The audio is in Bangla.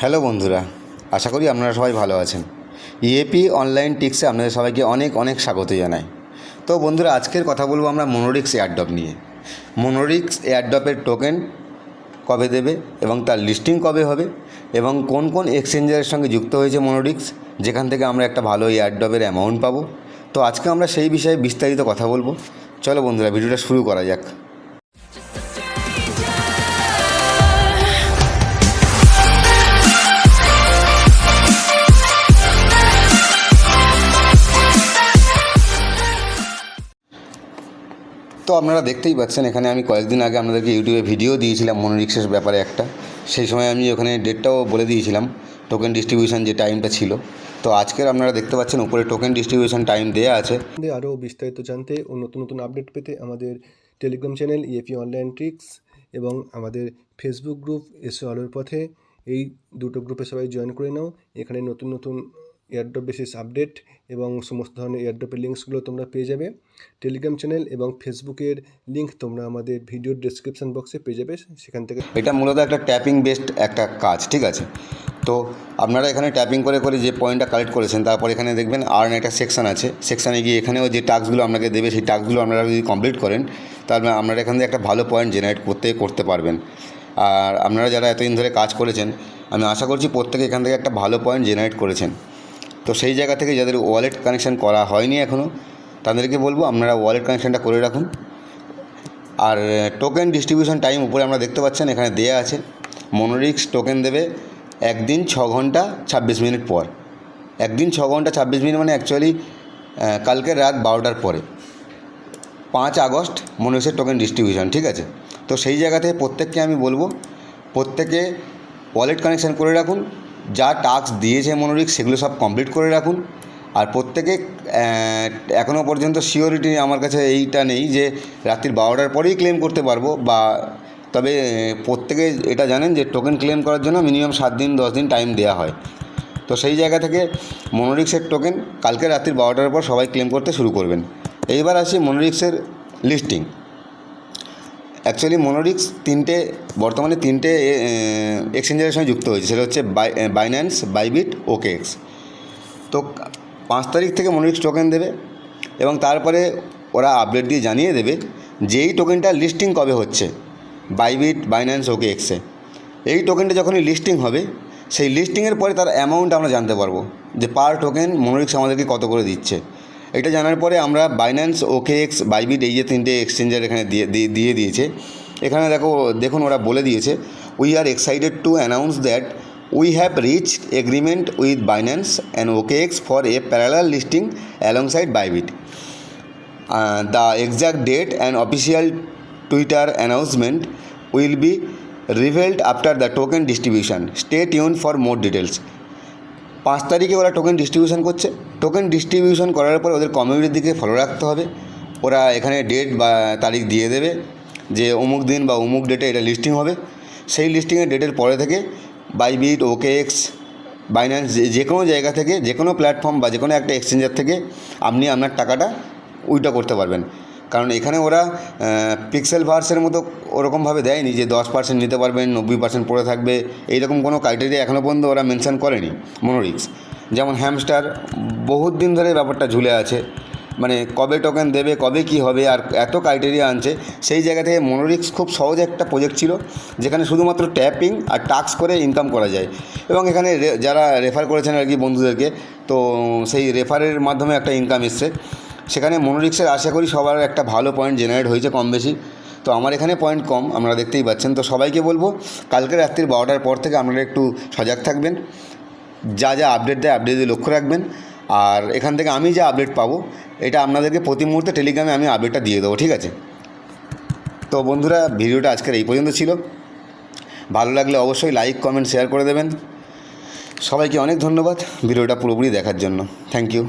হ্যালো বন্ধুরা, আশা করি আপনারা সবাই ভালো আছেন। ইএপি অনলাইন টিক্সে আপনাদের সবাইকে অনেক অনেক স্বাগত জানাই। তো বন্ধুরা, আজকের কথা বলবো আমরা মোনোরিক্স এয়ারড্রপ নিয়ে। মোনোরিক্স এয়ারড্রপের টোকেন কবে দেবে এবং তার লিস্টিং কবে হবে এবং কোন কোন এক্সচেঞ্জারের সঙ্গে যুক্ত হয়েছে মোনোরিক্স, যেখান থেকে আমরা একটা ভালো এয়ারড্রপের অ্যামাউন্ট পাবো। তো আজকে আমরা সেই বিষয়ে বিস্তারিত কথা বলবো। চলো বন্ধুরা, ভিডিওটা শুরু করা যাক। তো আপনারা দেখতেই পাচ্ছেন, এখানে আমি কয়েকদিন আগে আপনাদেরকে ইউটিউবে ভিডিও দিয়েছিলাম মোনোরিক্সের ব্যাপারে একটা। সেই সময় আমি ওখানে ডেটটাও বলে দিয়েছিলাম, টোকেন ডিস্ট্রিবিউশন যে টাইমটা ছিল। তো আজকের আপনারা দেখতে পাচ্ছেন উপরে টোকেন ডিস্ট্রিবিউশন টাইম দেওয়া আছে। আরও বিস্তারিত জানতে ও নতুন নতুন আপডেট পেতে আমাদের Telegram channel EAP online tricks এবং আমাদের ফেসবুক গ্রুপ এসো আলোর পথে, এই দুটো গ্রুপে সবাই জয়েন করে নাও। এখানে নতুন নতুন এয়ারড্রপ বেসিস আপডেট এবং সমস্ত ধরনের এয়ারড্রপের লিঙ্কসগুলো তোমরা পেয়ে যাবে। টেলিগ্রাম চ্যানেল এবং ফেসবুকের লিঙ্ক তোমরা আমাদের ভিডিওর ডেসক্রিপশন বক্সে পেয়ে যাবে, সেখান থেকে। এটা মূলত একটা ট্যাপিং বেসড একটা কাজ, ঠিক আছে? তো আপনারা এখানে ট্যাপিং করে করে যে পয়েন্টটা কালেক্ট করেছেন, তারপর এখানে দেখবেন আর্ন একটা সেকশান আছে। সেকশানে গিয়ে এখানেও যে টাস্কগুলো আপনাকে দেবে, সেই টাস্কগুলো আপনারা যদি কমপ্লিট করেন, তাহলে আপনারা এখান থেকে একটা ভালো পয়েন্ট জেনারেট করতে পারবেন। আর আপনারা যারা এতদিন ধরে কাজ করেছেন, আমি আশা করছি প্রত্যেকে এখান থেকে একটা ভালো পয়েন্ট জেনারেট করেছেন। তো সেই জায়গা থেকে যাদের ওয়ালেট কানেকশান করা হয়নি এখনও, তাদেরকে বলবো আপনারা ওয়ালেট কানেকশানটা করে রাখুন। আর টোকেন ডিস্ট্রিবিউশন টাইম উপরে আমরা দেখতে পাচ্ছেন এখানে দেয়া আছে। মোনোরিক্স টোকেন দেবে একদিন 6 ঘন্টা 26 মিনিট পর। একদিন 6 ঘন্টা 26 মিনিট মানে অ্যাকচুয়ালি কালকে রাত 12টার পরে 5 আগস্ট মোনোরিক্সের টোকেন ডিস্ট্রিবিউশন, ঠিক আছে? তো সেই জায়গা থেকে প্রত্যেককে আমি বলবো, প্রত্যেকে ওয়ালেট কানেকশান করে রাখুন। যা টাস্ক দিয়েছে মোনোরিক্স সেগুলো সব কমপ্লিট করে রাখুন। আর প্রত্যেকে এখনও পর্যন্ত সিওরিটি আমার কাছে এইটা নেই যে রাত্রির 12টার পরেই ক্লেম করতে পারবো, বা তবে প্রত্যেকে এটা জানেন যে টোকেন ক্লেম করার জন্য মিনিমাম 7 দিন 10 দিন টাইম দেওয়া হয়। তো সেই জায়গা থেকে মোনোরিক্সের টোকেন কালকে রাত্রির 12টার পর সবাই ক্লেম করতে শুরু করবেন। এইবার আসি মোনোরিক্সের লিস্টিং। অ্যাকচুয়ালি মোনোরিক্স বর্তমানে তিনটে এক্সচেঞ্জারের সঙ্গে যুক্ত হয়েছে। সেটা হচ্ছে বাইন্যান্স, বাইবিট, ওকেএক্স। তো 5 তারিখ থেকে মোনোরিক্স টোকেন দেবে এবং তারপরে ওরা আপডেট দিয়ে জানিয়ে দেবে যে এই টোকেনটা লিস্টিং কবে হচ্ছে বাইবিট, বাইন্যান্স, ওকেএক্সে। এই টোকেনটা যখনই লিস্টিং হবে, সেই লিস্টিংয়ের পরে তার অ্যামাউন্ট আমরা জানতে পারবো যে পার টোকেন মোনোরিক্স আমাদেরকে কত করে দিচ্ছে। এটা জানার পরে আমরা বাইন্যান্স, ওকেএক্স, বাইবিট, এই যে তিনটে এক্সচেঞ্জার এখানে দিয়ে দিয়েছে। এখানে দেখুন ওরা বলে দিয়েছে, we are excited to announce that we have reached agreement with Binance and OKX for a parallel listing alongside Bybit. The exact date and official Twitter announcement will be revealed after the token distribution. Stay tuned for more details. 5 তারিখে ওরা টোকেন ডিস্ট্রিবিউশন করছে। টোকেন ডিস্ট্রিবিউশন করার পর ওদের কমিউনিটির দিকে ফলো রাখতে হবে। ওরা এখানে ডেট বা তারিখ দিয়ে দেবে যে অমুক দিন বা অমুক ডেটে এটা লিস্টিং হবে। সেই লিস্টিংয়ের ডেটের পরে থেকে বাইবিট, ওকেএক্স, বাইন্যান্স, যে কোনো জায়গা থেকে, যে কোনো প্ল্যাটফর্ম বা যে কোনো একটা এক্সচেঞ্জার থেকে আপনি আপনার টাকাটা উইথড্র করতে পারবেন। কারণ এখানে ওরা পিক্সেল ভার্সের মতো ওরকমভাবে দেয়নি যে 10% নিতে পারবেন, 90% পড়ে থাকবে, এইরকম কোনো ক্রাইটেরিয়া এখনও পর্যন্ত ওরা মেনশন করেনি মোনোরিক্স। যেমন হ্যামস্টার বহুত দিন ধরে ব্যাপারটা ঝুলে আছে, মানে কবে টোকেন দেবে, কবে কি হবে, আর এত ক্রাইটেরিয়া আনছে। সেই জায়গা থেকে মোনোরিক্স খুব সহজ একটা প্রজেক্ট ছিল, যেখানে শুধুমাত্র ট্যাপিং আর টাস্ক করে ইনকাম করা যায়। এবং এখানে যারা রেফার করেছেন আর কি বন্ধুদেরকে, তো সেই রেফারের মাধ্যমে একটা ইনকাম এসছে। সেখানে মোনোরিক্সের আশা করি সবার একটা ভালো পয়েন্ট জেনারেট হয়েছে কম বেশি। তো আমার এখানে পয়েন্ট কম, আপনারা দেখতেই পাচ্ছেন। তো সবাইকে বলবো কালকে রাত্রির 12টার পর থেকে আপনারা একটু সজাগ থাকবেন, যা যা আপডেট দেয় আপডেট দিয়ে লক্ষ্য রাখবেন। আর এখান থেকে আমি যা আপডেট পাবো এটা আপনাদেরকে প্রতি মুহূর্তে টেলিগ্রামে আমি আপডেটটা দিয়ে দেবো, ঠিক আছে? তো বন্ধুরা, ভিডিওটা আজকের এই পর্যন্ত ছিল। ভালো লাগলে অবশ্যই লাইক, কমেন্ট, শেয়ার করে দেবেন। সবাইকে অনেক ধন্যবাদ ভিডিওটা পুরোপুরি দেখার জন্য। Thank you.